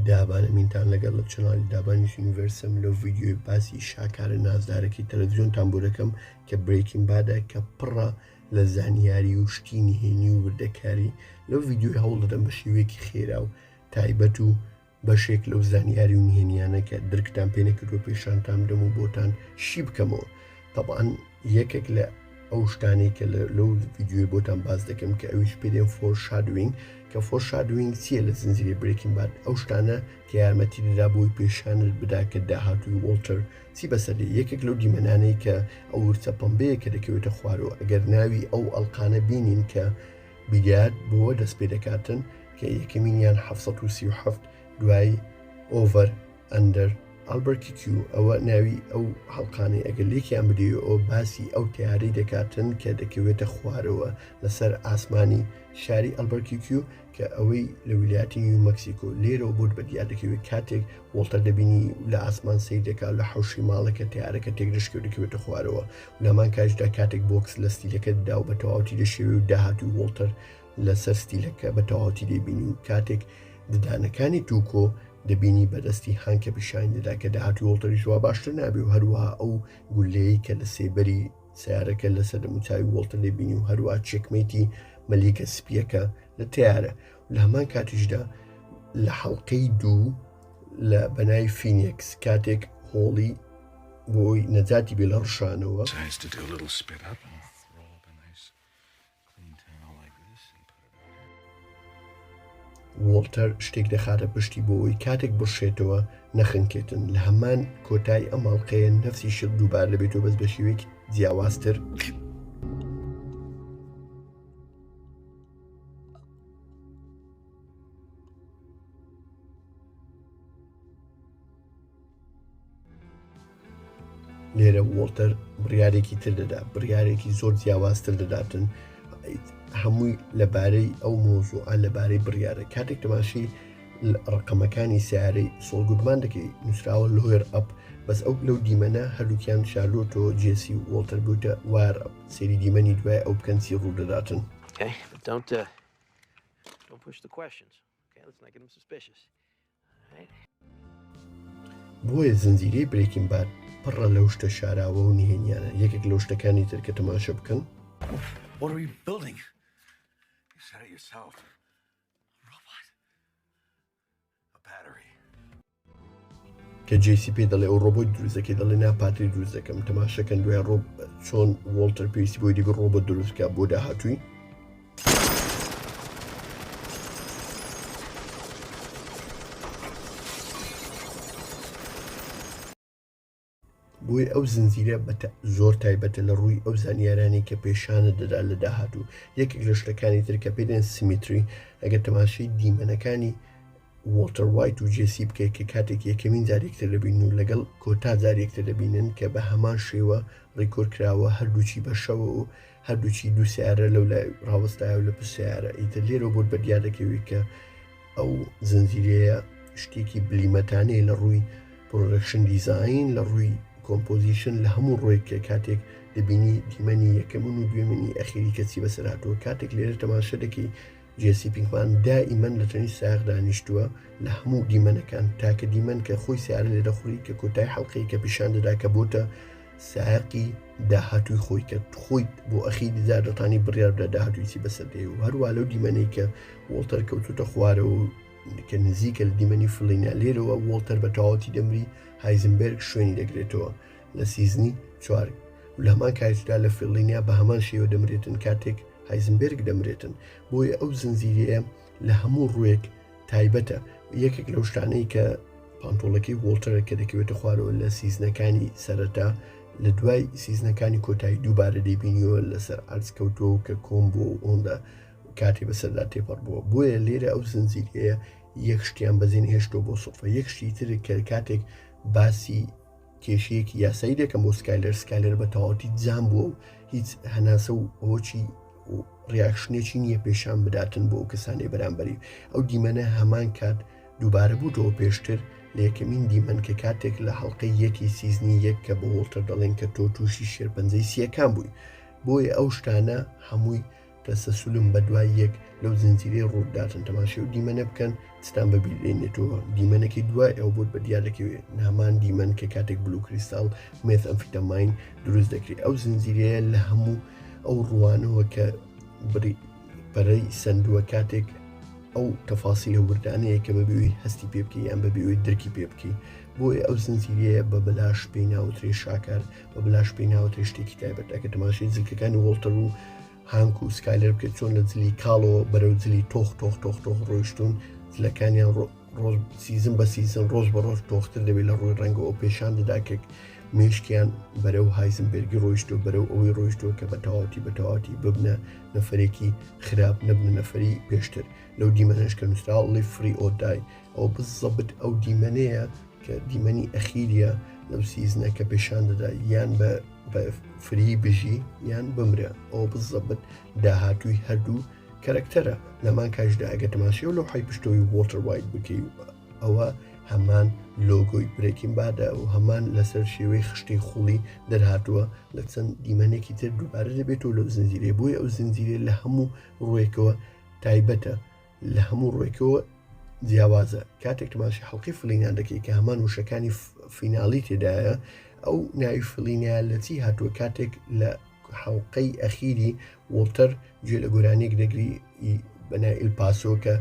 دابان ئەمینتان لەگەڵ لە چناڵی دابانی یونیڤەرسم لەو ڤیددیۆی باسی شاکارە نازدارەکی تەلەڤیزیۆن تامبورەکەم کە بریکین بادە کە پڕە لە زانیاری و شتی نهێنی و وردەکاری لەو ڤیددیۆی هەوڵ دەدەم بە شێوەیەکی خێرا و تایبەت و بەشێک لەو زانیاری و نهێنیانە کە درکتان پێ نەکردووە پێشانتان بدەم و بۆتان شی بکەمەوە. طبعاً یەکێک لە ئەو شتانەی کە لەو ڤیددیۆی بۆتان باز دەکەم کە ئەویش پێدێن فۆرشادوینگ کە فۆرشادوینگ چییە لە زنجیرەی بریکین باد؟ ئەو شتانە کە یارمەتی دەدا بۆی پێشانت بدا کە داهاتووی وۆڵتەر چی بەسەردی یەکێک لەو دیمەنانەی کە ئەو ورچە پەمبەیە کە دەکەوێتە خوارەوە ئەگەر ناوی ئەو ئەڵقانە بینین کە بیلیارد بۆ دەست پێ دەکاتن کە یەکەمینیان 737 دوای ئۆڤەر ئەندەر ئەلبەرکیکیو ئەوە ناوی ئەو هەڵقانەی ئەگەر لێکیان بدەیە ئەو باسی ئەو تیارەی دەکاتن کە دەکەوێتە خوارەوە لەسەر ئاسمانی شاری ئەلبەرکیکیو کە ئەوەی لە ویلایەتی نیو مەکسیکۆ لێرەوە بۆت بەدیار دەکەوێت کاتێک وڵتەر دەبینی لە ئاسمان سیر دەکات لە حەوشی ماڵەکە تیارەکە تێک دەشکێ دەکەوێتە خوارەوە لەمان کاژدا کاتێک بۆکس لە ستیلەکە دا و بە تەواوەتی دەشێوێ و داهاتوی وڵتەر لەسەر ستیلەکە بە تەواوەتی دەبینی و کاتێک ددانەکانی تووکۆ دەبینی بەدەستی هانکە پیشانی دەدا کە داهاتوی وڵتەری ژوا باشتر نابێ و هەروەها ئەو گولەیە کە لە سێبەری سیارەکە لەسەر دەموچاوی وڵتەر دەبینی و هەروە چێکمەیتی مەلیکە سپیەکە لە تیارە لە هەمان کاتیشدا لە حەڵقەی دوو لە بەنای فینێکس کاتێک هۆڵی بۆی نەجاتی بێ لە ڕشانەوە وۆڵتەر شتێک دەخاتە پشتی بۆەوەی کاتێک بڕشێتەوە نەخنکێتن لە هەمان کۆتای ئەماڵقەیە نەفسی شت دووبار دەبێتەوە بەس بە شێوەیەکی جیاوازتر لێرە وۆڵتەر بڕیارێکی تر دەدا بڕیارێکی زۆر جیاوازتر دەداتن هەمووی لەبارەی ئەو مۆزوعە لەبارەی بڕیارە کاتێک تەماشی ڕقەمەکانی سیارەی سۆڵگودمان دەکەی نووسراوە لۆیر ئەپ بەس ئەو لەو دیمەنە هەردووکیان شارلۆتەوە جێسی و وۆڵتەر بووتە وار ئەپ سێری دیمەنی دوای ئەو بکەنسی ڕوودەداتن بۆیە زنجیرەی بریکین باد پڕە لەو شتە شاراوە و نهێنیانە یەکێک لەو شتەکانی تر کە تەماشە بکەن کە جێسی پێ دەڵێ ئەو ڕۆبۆت دروستەکەی دەڵێ ناپاتری دروست دەکەم تەماشەکەن دوای ڕۆب چۆن وۆڵتەر پێویستی بۆی دیگە ڕۆبۆت دروستکە بۆ داهاتووی بۆی ئەو زنجیرە زۆر تایبەتە لە ڕووی ئەو زانیارانی کە پێشانە دەدا لە داهاتوو یەکێک لە شتەکانی تر کە پێدێن سیمیتری ئەگەر تەماشەی دیمەنەکانی وۆڵتەر وایت و جێسی بکەیت کە کاتێک یەکەمین جارێکتر دەبین و لەگەڵ کۆتا جارێکتر دەبینن کە بە هەمان شێوە ڕێکۆرد کراوە هەردووچی بەشەوە و هەردووچی دوو سیارە لەو لای ڕاوەستایە و لە پسیارە ئیتر لێرە بۆت بەدیار دەکەوێت کە ئەو زنجیرەیە شتێکی بلیمەتانەیە لە ڕووی پرۆدەکشن دیزاین لە ڕووی کۆمپۆزیشن لە هەموو ڕۆیکە کاتێک دەبینی دیمەنی یەکەمن و دوێمنی ئەخیری کەچی بەسەرهاتووە کاتێک لێرە تەماشە دەکەی جێسی پینکمان دائیمەن لە تەنی ساغ دانیشتووە لە هەموو دیمەنەکان تاکە دیمەن کە خۆی سیارە لێ دەخوری کە کۆتای حەڵقەی کە پیشان دەدا کە بۆتە ساقی داهاتووی خۆی کە خۆیت بۆ ئەخیری زاردەتانی بڕیار بدە داهاتوویی بەسەردێ و هەروە لەو دیمەنەی کە وۆڵتەر کەوتوتە خوارەوە و کە نزیکە لە دیمەنی فڵینە لێرەوە وۆڵتەر بە تەواوەتی دەمری هایزنبەرگ شوێنی دەگرێتەوە لە سیزنی چوار لە هەمان کاتدا لە فڵینیا بە هەمان شێوە دەمرێتن کاتێک هایزنبەرگ دەمرێتن بۆیە ئەو زنجیرەیە لە هەموو ڕوویەک تایبەتە یەکێک لەو شتانەی کە پانتۆڵەکەی وۆڵتەرە کە دەکەوێتە خوارەوە لە سیزنەکانی سەرەتا لە دوای سیزنەکانی کۆتایی دووبارە دەبینیەوە لەسەر ئارسکەوتەوە کە کۆم بۆ ئەوەندا کاتی بەسەردا تێپەڕ بووە بۆیە لێرە ئەو زنجیرەیە یەک شتیان بەزین هێشتۆ بۆ سوفە یەک شتی تر کە کاتێک باسی کێشەیەکی یاسایی دەکەم بۆ سکایلەر بە تەواوەتی جام بووە و هیچ هەناسە و ئەوچی ڕیاکشنێکی نییە پێشان بداتن بۆ ئەو کەسانی بەرامبەری ئەو دیمەنە هەمان کات دووبارە بووتەوە پێشتر لە یەکەمین دیمەن کە کاتێک لە حەڵقەی یەکی سیزنی یەک کە بە وۆڵتەر دەڵێن کە تۆ تووشی شێرپەنجەی سیەکان بووی بۆیە ئەو شتانە هەمووی تەسەسولم بە دوای یەک لەو زنجیرەی ڕووداتن تەماشای و دیمەنە بکەن ستان بەبیێنێتەوە دیمەنەکەی دوای ئەو بۆت بە دیارەکەوێت نامان دیمەن کە کاتێک بلو کریستال مێث ئەمفیتەماین دروست دەکرێت ئەو زنجیرەیە لە هەموو ئەو ڕوانەوە کە بەرەی سندووە کاتێک ئەو تەفاسیلە وردانەیە کە بەبێوی هەستی پێ بکەی یان بەبێوی درکی پێ بکەی بۆیە ئەو زنجیرەیە بە بەلاش پێی ناوترێ شاکار بە بەلاش پێی ناوترێ شتێکی تایبەت ئەکە تەماشای جلکەکانی وڵتەر و هانک و سکایلەر بکەیت چۆن لە جلی کاڵەوە بەرەو جلی تۆخ ڕۆیشتون جلەکانیان سیزن بە سیزن ڕۆژ بە ڕۆژ تۆختر دەبێت لە ڕووی ڕەنگە ئەو پێشان دەداکێک مێشکیان بەرەو هایزنبێرگی ڕۆیشتۆ بەرەو ئەوەی ڕۆیشتۆ کە بە تەواتی ببنە نەفرێکی خراپ نەبنە نەفری پێشتر لەو دیمەنەش کە نووسراڵی فری ئۆدای ئەو بزەبت ئەو دیمەنەیە کە دیمەنی ئەخیریە لەو سیزنە کە پێشان دەدا یان بە فری بژی یان بمرە ئەو بزەبت داهاتووی هەردوو کەرەکتەرە لەمان کاژدا ئەگە تەماشی و لەو حی پشتەوەی وۆتر وایت بکەی ئەوە هەمان لۆگۆی برێکین بادا و هەمان لەسەر شێوەی خشتەی خوڵی دەرهاتووە لە چەند دیمەنێکی تر دووبارە دەبێتەوە لەو زنجیرێ بۆی ئەو زنجیرێ لە هەموو ڕوویەکەوە تایبەتە لە هەموو ڕوویەکەوە جیاوازە کاتێک تەماشی حەڵقی فلینیان دەکەی کە هەمان وشەکانی فیناڵی تێدایە ئەو ناوی فلینیا لە چی هاتووە کاتێک لە حەڵقەی ئەخیری وڵتەر گوێ لە گۆرانێک دەگری بەنای ئیلپاسۆ کە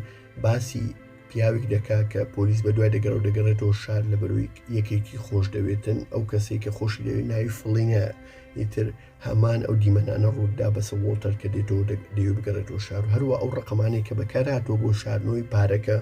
باسی پیاوێک دەکا کە پۆلیس بە دوای دەگەڕێتەوە شار لە بەروی یەکێکی خۆش دەوێتن ئەو کەسێک کە خۆشی دەوێت ناوی فڵینە ئیتر هەمان ئەو دیمەنانە ڕوودا بەسە وڵتەر کە دێتەوە دەوێت بگەڕێتەوە شار و هەروە ئەو ڕقەمانێک کە بەکارهاتەوە بۆ شارنەوەی پارەکە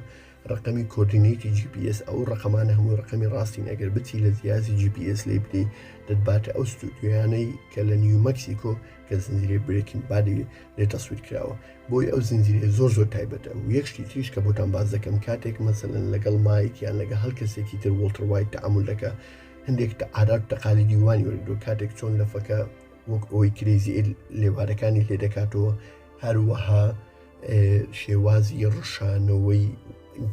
ڕقەمی کۆردینەیتی GPS ئەو ڕقەمانە هەموو ڕقەمی ڕاستین ئەگەر بچی لە جیازی GPS لێ بدەی دەتباتە ئەو ستودیۆیانەی کە لە نیو مەکسیکۆ کە زنجیرە برێکین بادی لێ تەسویر کراوە بۆی ئەو زنجیرە زۆر تایبەتە و یەک شتی تریش کە بۆتان باز دەکەم کاتێک مەسەلەن لەگەڵ مایکیان لەگە هەڵ کەسێکی تر وڵتر وایت تەعامل دەکە هەندێک عادات تەقالی دیوانی وەردۆ کاتێک چۆن لەفەکە وەک ئەوەی کرێزی لێوارەکانی لێ دەکاتەوە هەروەها شێوازی ڕشانەوەی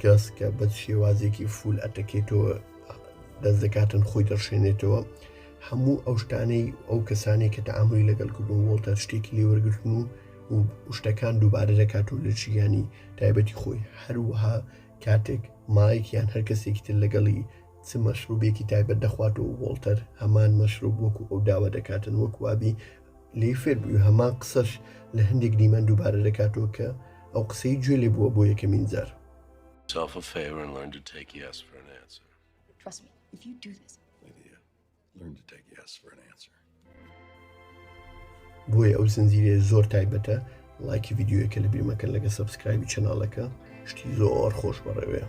گەس کە بە شێوازێکی فول ئەتەکێتەوە دەست دەکاتن خۆی دەڕشێنێتەوە هەموو ئەو شتانەی ئەو کەسانی کە تەعاملی لەگەڵ کردن وڵتە شتێکی لێوەرگرتن و شتەکان دووبارە دەکاتەوە لە چیانی تایبەتی خۆی هەروەها کاتێک مایکیان هەر کەسێکی تر لەگەڵی چ مەشروبێکی تایبەت دەخواتەوە وڵتەر هەمان مەشروب وەکو ئەو داوە دەکاتن وەکوابی لێ فێر بووی هەمان قسەش لە هەندێک دیمەن دووبارە دەکاتەوە کە ئەو قسەی گوێ لێ بووە بۆ یەکەمین جار. Yourself a favor and learn to take yes for an answer. Trust me, if you do this, Lydia, learn to take yes for an answer. بۆیە ئەو زنجیرە زۆر تایبەتە لایکی ڤیدیۆیەکە لە بیرمەکەن لەگە سەبسکرایبی چەناڵەکە شتی زۆر خۆش بەڕێوەیە.